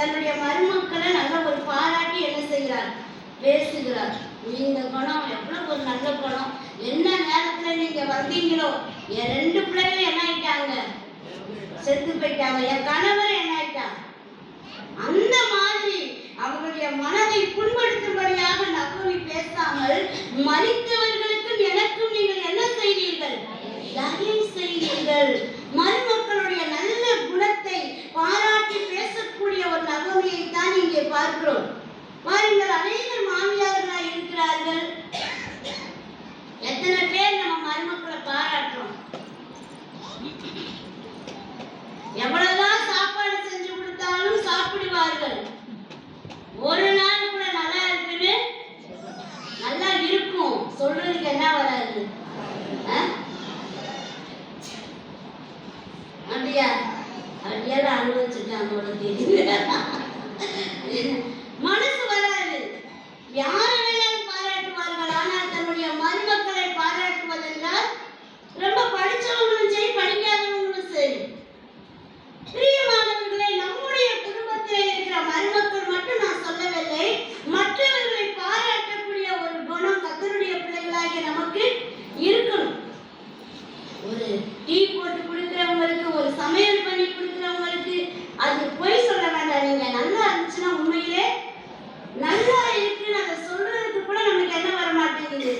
தன்னுடைய மருமக்களை நல்ல ஒரு பாராட்டி என்ன செய்கிறார், பேசுகிறார். இந்த குணம் எவ்வளவு ஒரு நல்ல குணம். என்ன நேரத்துல நீங்க வந்தீங்களோ என் 2 பிள்ளைகளும் என்ன ஆயிட்டாங்க, செத்து போயிட்டாங்க. என் கணவர் என்ன ஆயிட்டாங்க. அந்த மாதிரி அவர்களுடைய மனதை புண்படுத்தும்படியாக நகோமி பேசாமல், மரித்தவர்களுக்கும் எனக்கும் நீங்கள் என்ன செய்தீர்கள், தயை செய்தீர்கள். மருமக்களுடைய நல்ல குணத்தை பாராட்டி பேசக்கூடிய ஒரு நகோமியை தான் இங்கே பார்க்கிறோம். பாருங்கள், அநேகர் மாமியார்களாக இருக்கிறார்கள். எத்தனை பேர் நம்ம மருமக்களை பாராட்டுறோம்? எவ்வளவுதான் சாப்பாடு செஞ்சு கொடுத்தாலும் சாப்பிடுவார்கள். ஒரு நாள் கூட நல்லா இருக்குன்னு, நல்லா இருக்கும் சொல்றதுக்கு என்ன வராது. அப்படியா? அப்படியெல்லாம் அனுபவிச்சுட்டாங்க தெரியுது. மனசு வராது. யாரை வேணாலும் பாராட்டுவார்கள். ஆனால் தன்னுடைய மருமக்களை பாராட்டுவதென்றால் ரொம்ப படிச்சவங்களும் சரி, படிக்காதவங்களும் சரி. பிரியமானவர்களே, நம்முடைய குடும்பத்தில் இருக்கிற மருமக்கள் மட்டும் நான் சொல்லவில்லை, மற்றவர்களை பாராட்டக்கூடிய ஒரு குணம் கர்த்தருடைய பிள்ளைகளாகிய நமக்கு இருக்கணும். ஒரு டீ போட்டு கொடுக்கிறவங்களுக்கு, ஒரு சமையல் பண்ணி கொடுக்கிறவங்களுக்கு அது பொய் சொல்ல வேண்டாம். நீங்க நல்லா இருந்துச்சுன்னா உண்மையிலே நல்லா இருக்குன்னு அதை சொல்றதுக்கு கூட நமக்கு என்ன வர மாட்டேங்குது,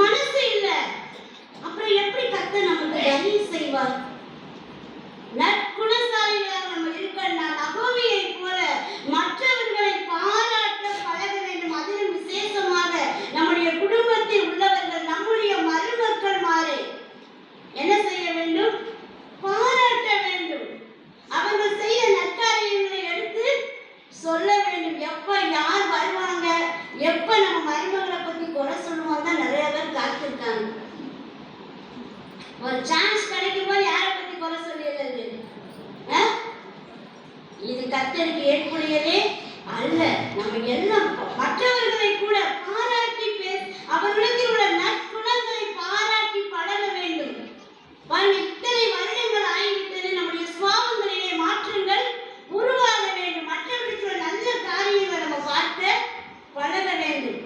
மனசு இல்லை. அப்புறம் எப்படி கர்த்தர் நமக்கு தயை செய்வார்? நற்குணசாலிகளாக நம்ம இருக்கணும்னா நகோமியை போல மற்றவர்களை பாராட்ட பழக வேண்டும். அதிலும் விசேஷமாக நம்முடைய குடும்பத்தில் உள்ளவர்கள், நம்முடைய மருமக்கள் மாறே என்ன செய்ய வேண்டும், பாராட்ட வேண்டும். அவர்கள் செய்த நற்காரியங்களை எடுத்து சொல்ல வேண்டும். எப்ப யார் வருவாங்க, எப்ப நம்ம மருமகளை பத்தி குறை சொல்லுவோம் தான் நிறைய பேர் காத்திருக்காங்க. ஒரு சான்ஸ் கிடைக்கும் போது யாரை பத்தி குறை சொல்லிடுறது, இது கர்த்தருக்கு ஏற்புடையதே அல்ல. நம்ம எல்லாம் மற்றவர்களை கூட பாராட்டி அவர்களிடத்தில் உள்ள நற்குணங்களை பாராட்டி பழக வேண்டும். இத்தனை வருடங்கள் ஆகிவிட்டது, நம்முடைய சுவாபங்களிலே மாற்றங்கள் உருவாக வேண்டும். மற்றவர்களுக்கு நல்ல காரியங்களை நம்ம பார்த்து பழக வேண்டும்.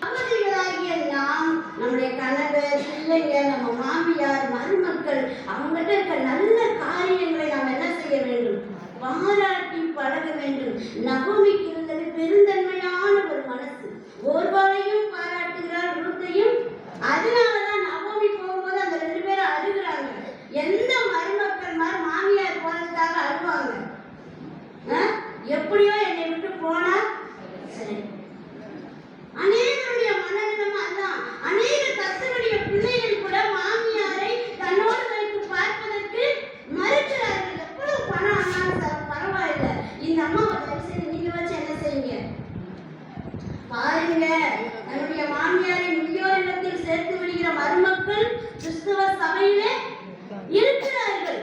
சகோதரிகளாகிய நாம், நம்முடைய கணவர், பிள்ளைங்க, நம்ம மாமியார், மருமக்கள், அவங்ககிட்ட இருக்க நல்ல காரியங்களை நாம் என்ன செய்ய வேண்டும், பாராட்டி பழக வேண்டும். நகோமிக்கு இருந்தது பெருந்தன்மையான ஒரு மனசு. ஓர்வாளையும் பாராட்டுகிறார், ரூத்தையும். அதனாலதான் நகோமி போகும்போது அந்த 2 பேரும் அழுகிறாங்க. எந்த மருமக்கள் மாமியார் போனதுக்காக அழுவாங்க? எப்படியோ என்னை விட்டு போனா சரி. அநேகருடைய மனநிலம் அதான். அநேக கர்த்தருடைய பிள்ளைகள் கூட மாமியாரை தன்னோடு வைத்து பார்ப்பதற்கு மறுக்கிறார்கள். எவ்வளவு பணம் ஆனாலும் பரவாயில்லை, இந்த அம்மாவை தயவு செய்து நீங்க வச்சு என்ன செய்யுங்க பாருங்க. தன்னுடைய மாமியாரை முதியோரிடத்தில் சேர்த்து விடுகிற மருமக்கள் கிறிஸ்துவ சபையிலே இருக்கிறார்கள்.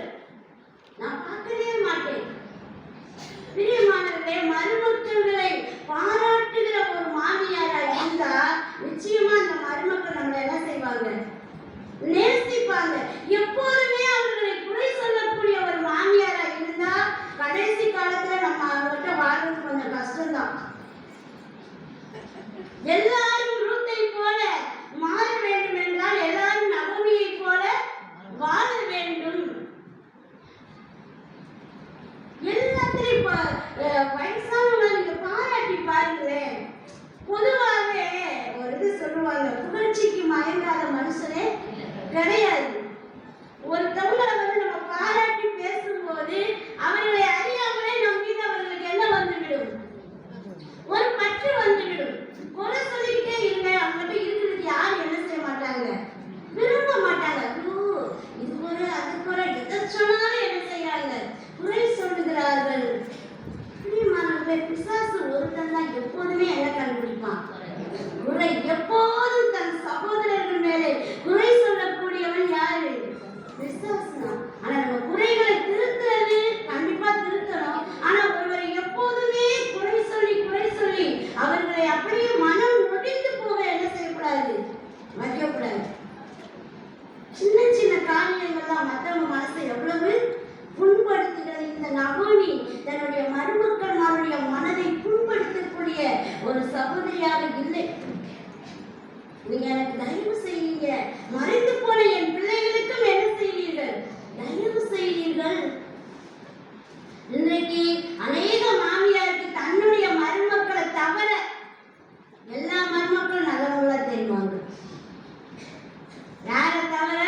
நான் பார்க்கவே மாட்டேன். பிரியமானவர்களே, மருமக்களை பாராட்டுகிற ஒரு மாமியாரா இருந்தா நிச்சயமா அந்த மருமக்கள் நம்மளை என்ன செய்வாங்க, நேசிப்பாங்க. எப்போதுமே அவர்களை குறை சொல்லக்கூடிய ஒரு மாமியாரா இருந்தா கடைசி காலத்துல நம்ம அவங்ககிட்ட வாழ்றது கொஞ்சம் கஷ்டம்தான். எல்லாரும் ரூத்தை போல மாற வேண்டும் என்றால் எல்லாரும் நகோமியை போல வாழ வேண்டும். எல்லாத்திலையும் வயசானவங்க நீங்க பாராட்டி பாருங்களேன். பொதுவாகவே ஒரு இது சொல்லுவாங்க, புகழ்ச்சிக்கு மயங்காத மனுஷனே கிடையாது. ஒரு தமிழரை நம்ம பாராட்டி பேசும்போது அவர்களை அறியாமலே நம் மீது அவர்களுக்கு என்ன வந்துவிடும், ஒரு பற்று வந்துவிடும். குறை சொல்லிக்கிட்டே இருங்க, அவங்ககிட்ட இருக்கிறதுக்கு யாரும் என்ன செய்ய மாட்டாங்க, விரும்ப மாட்டாங்க. இது ஒரு அதுக்கு ஒரு எதை சொன்னாலும் என்ன செய்யறாங்க, குறை சொல்லுகிறார்கள். பிசாசு ஒருத்தன் தான் எப்போதுமே என்ன கண்டுபிடிப்பான், குறை. எப்போதும் தன் சகோதரர்கள் மேலே குறை சொல்லக்கூடியவன் யாரு, பிசாசு தான். ஆனா நம்ம குறைகளை திருத்துறது கண்டிப்பா திருத்தணும். ஆனா ஒருவரை எப்போதுமே குறை சொல்லி அவர்களை அப்படியே மனம் நொடிந்து போக என்ன செய்யக்கூடாது, வைக்கக்கூடாது. சின்ன சின்ன காரியங்கள்லாம் மற்றவங்க மனசை எவ்வளவு புண்படுத்துகிறது. இந்த நகோமி சகோதரியாக இல்லை. நீங்க எனக்கு தயவு செய்யுங்க. மறைந்து போன என் பிள்ளைகளுக்கும் என்ன செய்வீர்கள்? தயவு செய்வீர்கள். இன்றைக்கு அநேக மாமியாருக்கு தன்னுடைய மருமக்களை தவிர எல்லா மருமக்களும் நல்லவங்களா தெரியுவாங்க. யார தவிர?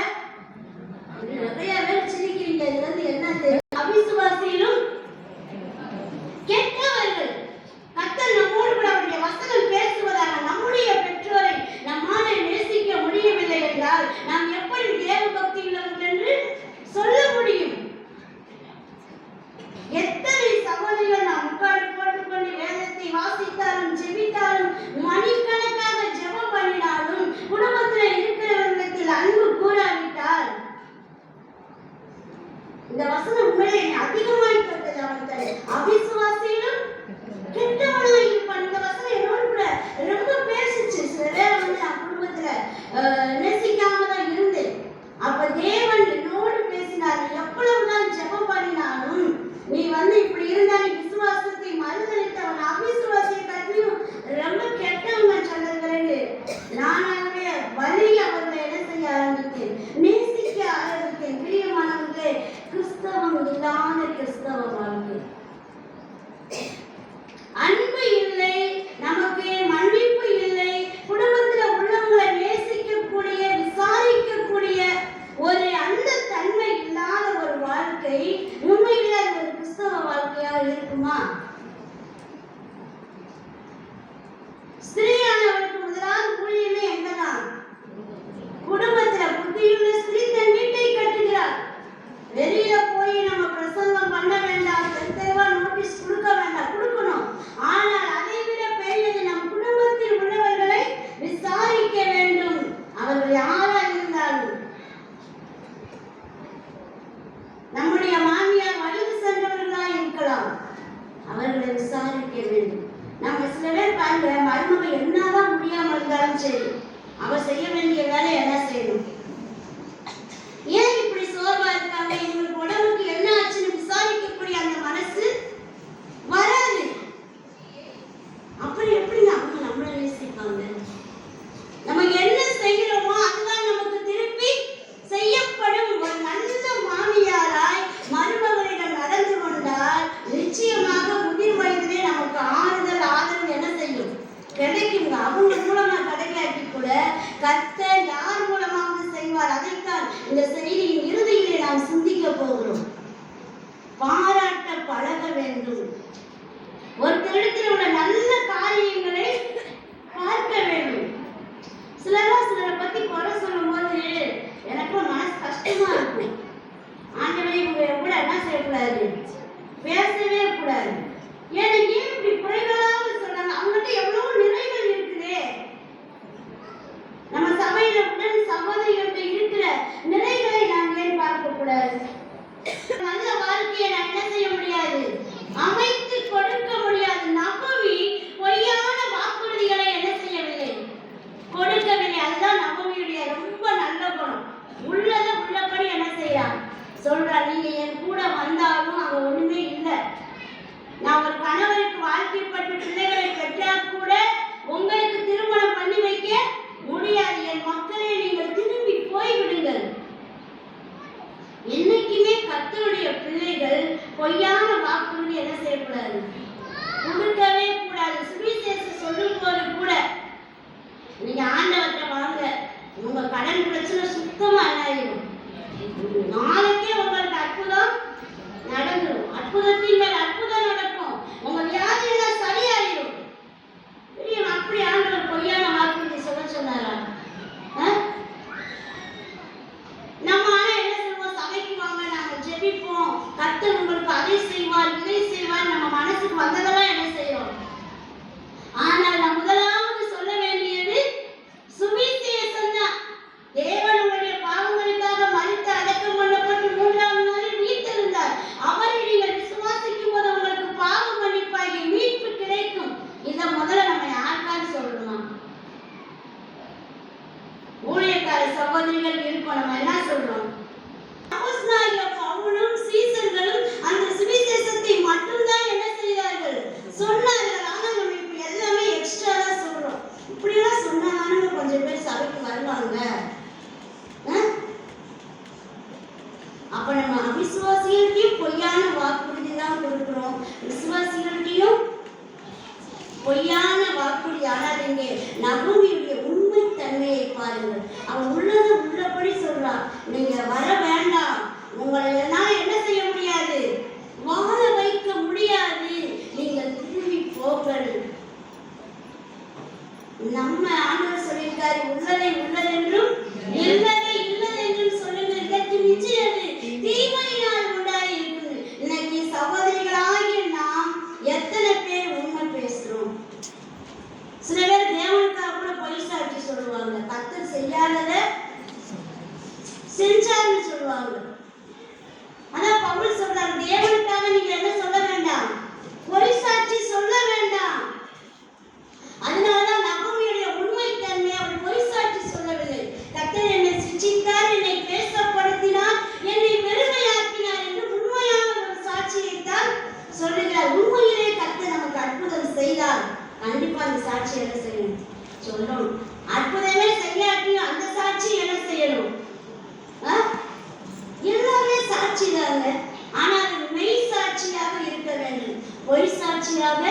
நிறைய பேர் சிரிக்கிறீங்க. இது வந்து என்ன தெரியும்? அவிசுவாசியிலும் கெட்டவர்கள். கர்த்தர் நம்மோடு கூட அவருடைய வசனம் பேசுவதாக நம்முடைய பெற்றோரை நம்மால நேசிக்க முடியவில்லை என்றால் நாம் எப்படி தேவ பக்தி உள்ளவர்கள் என்று சொல்ல முடியும்? எத்தனை சகோதரிகள் நாம் முக்காடு போட்டுக்கொண்டு வேதத்தை வாசித்தாலும் ஜெபித்தாலும் மணிக்கணக்காக ஜெபம் பண்ணினாலும் குடும்பத்தில் இருக்கிறவர்களிடத்தில் அன்பு கூறாவிட்டால் இந்த வசனம் உண்மையிலே அதிகமாய் தொட்டது. அவர்கள் அவிசுவாசியிலும் கெட்டவனாய் இருப்பான். இந்த வசனம் என்னோடு கூட ரொம்ப பேசிச்சு. சில பேர் வந்து நான் குடும்பத்துல நேசிக்காம தான் இருந்தேன். அப்ப தேவன் என்னோடு பேசினார். எவ்வளவுதான் ஜெபம் பண்ணினாலும் நீ வந்து இப்படி இருந்தா நீ விசுவாசத்தை மறுதளித்தவன் அவிசுவாசியை கட்டியும் ரொம்ப கெட்டவங்க சொன்னது. நானாகவே வலி அவர்களை என்ன செய்ய ஆரம்பித்தேன், நேசிக்க ஆரம்பித்தேன். பிரியமானவர்களே, கிறிஸ்தவம் இல்லாத கிறிஸ்தவ வாழ்க்கை. அன்பு இல்லை, நமக்கு மன்னிப்பு இல்லை, குடும்பத்தில் உள்ளவங்களை நேசிக்கக்கூடிய விசாரிக்கக்கூடிய ஒரு அந்த தன்மை இல்லாத ஒரு வாழ்க்கை உண்மையில ஒரு கிறிஸ்தவ வாழ்க்கையா இருக்குமா? ஸ்திரீயானவருக்கு முதலாவது ஊழியமே எங்கதான்? குடும்பத்துல. புத்தியுள்ள ஸ்திரீ தன் வீட்டை கட்டுகிறார். வெளியில போய் நம்ம பிரசங்கம் பண்ண வேண்டாம், தெருவா நோட்டீஸ் கொடுக்க வேண்டாம், கொடுக்கணும். ஆனால் அதை விட பெரியது நம் குடும்பத்தில் உள்ளவர்களை விசாரிக்க வேண்டும். அவர்கள் யாரா இருந்தாலும். நம்முடைய மாமியார் வயது சென்றவர்களா இருக்கலாம், அவர்களை விசாரிக்க வேண்டும். நம்ம சில பேர் பாருங்க, மருமக என்னதான் முடியாம இருந்தாலும் சரி, அவ செய்ய வேண்டிய வேலை என்ன செய்யணும். ஏன் இப்படி சோர்வா இருக்காங்க, இவங்களுக்கு உடம்புக்கு என்ன ஆச்சுன்னு விசாரிக்கக்கூடிய அந்த மனசு வராது. அப்படி எப்படி அவங்க நம்மளை நேசிப்பாங்க? நம்ம என்ன செய்கிறோமோ அதுதான் நமக்கு திருப்பி செய்யப்படும். ஒரு நல்ல மாமியாராய் மருமகளிடம் நடந்து கொண்டால் நிச்சயமாக முதிர் வயதிலே நமக்கு ஆறுதல் ஆதரவு என்ன செய்யும்? கிடைக்குங்க. அவங்க மூலமா கிடைக்காட்டி கூட கர்த்தர் யார் மூலமாக செய்வார். அதைத்தான் இந்த செய்தியின் இறுதியிலே நாம் சிந்திக்க போகிறோம். பாராட்ட பழக வேண்டும். ஒருத்தரிடத்தில் உள்ள நல்ல காரியங்களை பார்க்க வேண்டும். சிலரை பத்தி குறை சொல்லும் போது எனக்கும் மனசு கஷ்டமா இருக்கும். ஆண்டவரே, இவங்க கூட என்ன செய்யக்கூடாது, பேசவே கூடாது. ஏன்னா ஏன் இப்படி குறைகளாக சொல்றாங்க? அவங்ககிட்ட எவ்வளவு நிறைகள் இருக்குதே. நம்ம சபையில உடன் சகோதரிகள்கிட்ட இருக்கிற நிறைகளை நாம் ஏன் பார்க்க கூடாது? நல்ல வாழ்க்கையை நான் என்ன செய்ய முடியாது, அமைத்து கொடுக்க முடியாது. நபவி பொய்யான வாக்குறுதிகளை என்ன செய்யவில்லை, கொடுக்கவில்லை. அதுதான் நபவியுடைய ரொம்ப நல்ல குணம். உள்ளத உள்ளபடி என்ன செய்யறான் சொல்றான். நீங்க என் கூட வந்தாலும் அங்க ஒண்ணுமே இல்லை. நான் ஒரு கணவருக்கு வாழ்க்கைப்பட்டு பிள்ளைகளை பெற்றால் கூட உங்களுக்கு திருமணம் பண்ணி வைக்க முடியாது. என் மக்களே, நீங்கள் திரும்பி போய்விடுங்கள். என்னைக்குமே கர்த்தருடைய பிள்ளைகள் பொய்யான வாக்குறுதி என்ன செய்யக்கூடாது, கொடுக்கவே கூடாது. சுவிசேஷம் சொல்லும் போது கூட நீங்க ஆண்டவர்கிட்ட வாங்க, உங்க கடன் பிரச்சனை சுத்தமா ஆயிடும். நாளைக்கே உங்களுக்கு அற்புதம் நடந்துடும். அற்புதத்தின் மேல் அற்புதம் நடக்கும். உங்க வியாதி எல்லாம் சரியாயிடும். அப்படி ஆண்டவர் பொய்யான வாக்குறுதி சொல்ல சொன்னாரா? நம்ம ஆனா என்ன செய்வோம், சபைக்கு வாங்க, நாங்க ஜெபிப்போம், கர்த்தர் உங்களுக்கு அதை செய்வார் இதை செய்வார், நம்ம மனசுக்கு வந்ததெல்லாம் என்ன செய்யும். ஆனால் நாம் முதலாவது சொல்ல வேண்டியது சுவிசேஷம் தான். தேவனுடைய பாவங்களுக்காக மரித்து அடக்கம் பண்ணப்பட்டு மூன்றாம் நாளில் உயிர்த்தெழுந்தார். அவரை நீங்கள் விசுவாசிக்கும் போது உங்களுக்கு பாவ மன்னிப்பாகி மீட்பு கிடைக்கும். இதை முதல்ல நம்ம யாருக்காவது சொல்லணும். ஊழியக்கார சகோதரிகள் இருக்கோம். நம்ம என்ன சொல்றோம்? பவுலும் சீசர்களும் அந்த சுவிசேஷத்தை மட்டும்தான் என்ன செய்தார்கள், சொன்னார்கள். ஆனால் நம்ம இப்ப எல்லாமே எக்ஸ்ட்ரா பொய்யான வாக்குறுதி. ஆனால் இங்கே நகோமியுடைய உண்மை தன்மையை பாருங்கள். அவன் உள்ளதை உள்ளபடி சொல்றா, நீங்க வர வேண்டாம், உங்களை எல்லாம் என்ன செய்ய முடியாது, வாழ வைக்க முடியாது, நீங்கள் திரும்பி போங்கள். நம்ம ஆண்டவர் சொல்லியிருக்காரு, உள்ளதை உள்ளதென்றும் இல்லதை இல்லதென்றும் சொல்லுங்கள், இதற்கு நிச்சயம் தீமையினால் உண்டாய் இருக்குது. இன்னைக்கு சகோதரிகளாகிய நாம் எத்தனை பேர் உண்மை பேசுறோம்? சில பேர் தேவனுக்காக கூட பொய் சாட்சி சொல்லுவாங்க, கர்த்தர் செய்யாதத செஞ்சாருன்னு சொல்லுவாங்க. ஆனா பவுல் சொல்றாரு, தேவனுக்காக நீங்க என்ன சொல்ல வேண்டாம், பொய் சாட்சி சொல்ல வேண்டாம். அதனாலதான் நகோமியுடைய உண்மை தன்மை, அவள் பொய் சாட்சி சொல்லவில்லை. கர்த்தர் என்னை சிருஷ்டித்தார், என்னை பேசப்படுத்தினார், என்னை பெருமையாக்கினார் என்று உண்மையான ஒரு சாட்சியைத்தான் சொல்லுகிறார். உண்மையிலே கர்த்தர் நமக்கு அற்புதம் செய்தார், கண்டிப்பா அந்த சாட்சி என்ன செய்யணும், சொல்லணும். அற்புதமே செய்யாட்டியும் அந்த சாட்சி என்ன செய்யணும், எல்லாமே சாட்சி தாங்க. ஆனால் அது மெய் சாட்சியாக இருக்க வேண்டும், பொய் சாட்சியாக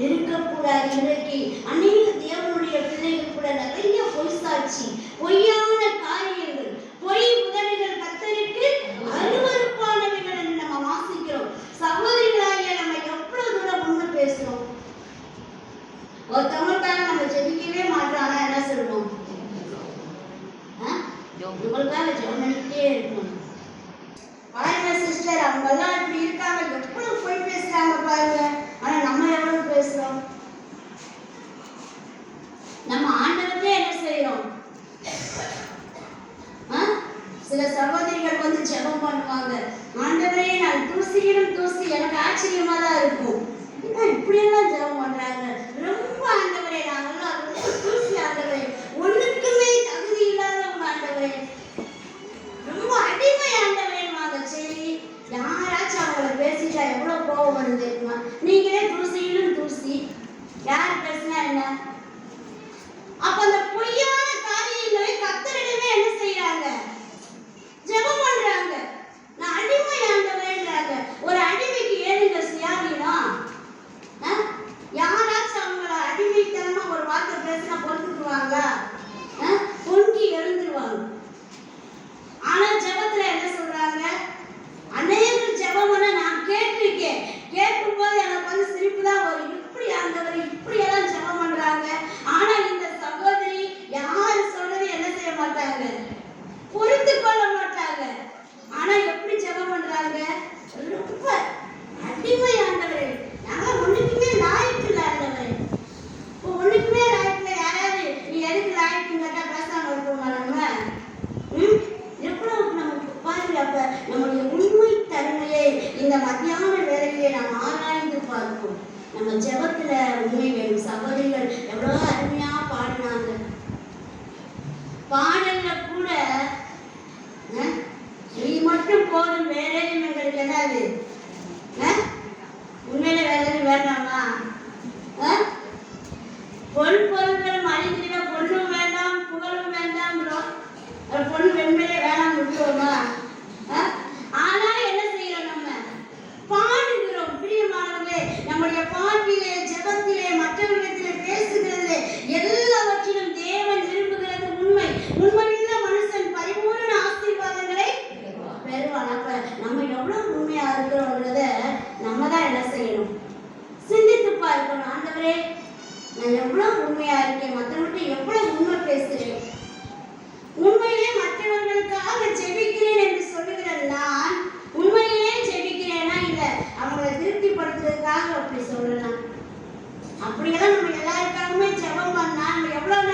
இருக்கக்கூடாது. இன்றைக்கு அநேக தேவனுடைய பிள்ளைகள் கூட நிறைய பொய் சாட்சி, பொய்யான காரியங்கள், பொய் உதவிகள் கர்த்தருக்கு அருவருப்பானவைகள் என்று நம்ம வாசிக்கிறோம். சகோதரிகளாகிய நம்ம எவ்வளவு தூரம் உண்மை பேசுறோம்? ஒருத்தவங்களுக்காக நம்ம ஜெபிக்கவே மாட்டோம், ஆனா என்ன சொல்றோம், உங்களுக்காக ஜெபம் பண்ணிக்கிட்டே இருக்கணும். பாருங்க சிஸ்டர், அவங்க எல்லாம் இப்படி இருக்காங்க, எவ்வளவு பொய் பேசுறாங்க பாருங்க. ஆனா நம்ம எவ்வளவு பேசுறோம்? நம்ம ஆண்டவரே என்ன செய்யறோம்? சில சகோதரிகள் வந்து ஜெபம் பண்ணுவாங்க, ஆண்டவரே நான் தூசியிலும் தூசி, எனக்கு ஆச்சரியமா தான் இருக்கும், இப்படி எல்லாம் ஜெபம் பண்றாங்க. ரொம்ப ஆண்டவரே, நாங்கெல்லாம் ரொம்ப தூசி ஆண்டவரே, ஒண்ணுக்குமே தகுதி இல்லாதவங்க ஆண்டவரே, ரொம்ப அடிமை ஆண்டவரே. சரி, யாராச்சும் அவங்கள பேசிட்டா எவ்வளவு கோபம் வருது தெரியுமா? நீங்களே தூசியிலும் தூசி, யார் பேசினா என்ன? அப்ப அந்த பொய்யான காரியங்களை கர்த்தரிடமே என்ன செய்யறாங்க, ஜெபம் பண்றாங்க. நான் அடிமை ஆண்டவரேன்றாங்க. ஒரு அடிமைக்கு ஏனுங்க சுயாதீனம்? யாராச்சும் அவங்கள அடிமைத்தனமா ஒரு வார்த்தை பேசினா பொறுத்துக்குவாங்க, பொங்கி எழுந்துருவாங்க. ஆனா ஜெபத்துல என்ன சொல்றாங்க, அநேக ஜெபம் நான் கேட்டிருக்கேன், கேட்கும் போது எனக்கு வந்து சிரிப்பு தான் வரும். இப்படி ஆண்டவர் இப்படி எல்லாம் ஜெபம் பண்றாங்க. ஆனா இந்த சகோதரி யாரு சொல்றது என்ன செய்ய மாட்டாங்க, பொறுத்து கொள்ள மாட்டாங்க. ஆனா எப்படி ஜெபம் பண்றாங்க, ரொம்ப அடிமை ஆண்டவரே, நாங்க ஒண்ணுக்குமே லாய்க்கு இல்லை ஆண்டவரே. இப்போ ஒண்ணுக்குமே லாய்க்கு யாராவது நீ எதுக்கு லாய்க்குன்னு கேட்டா பேசாம இருப்போமா நம்ம? எவ்வளவு நமக்கு பாருங்க. அப்ப நம்முடைய உண்மை தன்மையை இந்த மத்தியான வேலையிலே நாம் ஆராய்ந்து பார்ப்போம். நம்ம ஜெபத்துல உண்மை வேணும். சகோதரிகள் எவ்வளவு அருமையா பாடினாங்க. பாடல்ல கூட நீ மட்டும் போதும், வேற எங்களுக்கு என்னது, உண்மையில வேற வேண்டாமா? பொருள்களும் அழிந்திட, பொண்ணும் வேண்டாம் புகழும் வேண்டாம், பொண்ணு வெண்மையிலே வேணாம் விட்டுருவோமா? ஆனா என்ன செய்யறோம், நம்ம பாடுகிறோம். பிரியமானவர்களே, நம்முடைய பாட்டிலே, ஜெபத்திலே, மற்றவர்களிடத்திலே பேசுகிறதிலே எல்லாவற்றிலும் தேவன் விரும்புகிறது உண்மை. உண்மையுள்ள மனுஷன் பரிபூரண ஆசீர்வாதங்களை பெறுவான். அப்ப நம்ம எவ்வளவு உண்மையா இருக்கிறோம்ன்றத நம்ம தான் என்ன செய்யணும், சிந்தித்து பார்க்கணும். ஆண்டவரே, நான் எவ்வளவு உண்மையா இருக்கேன், மற்றவர்கிட்ட எவ்வளவு உண்மை பேசுறேன், உண்மையிலே மற்றவர்களுக்காக ஜெபிக்கிறேன் என்று சொல்லுகிற நான் உண்மையிலே ஜெபிக்கிறேனா இல்ல அவங்களை திருப்திப்படுத்துறதுக்காக அப்படி சொல்லலாம்? அப்படியெல்லாம் நம்ம எல்லாருக்காகவுமே ஜெபம் பண்ணா நம்ம எவ்வளவு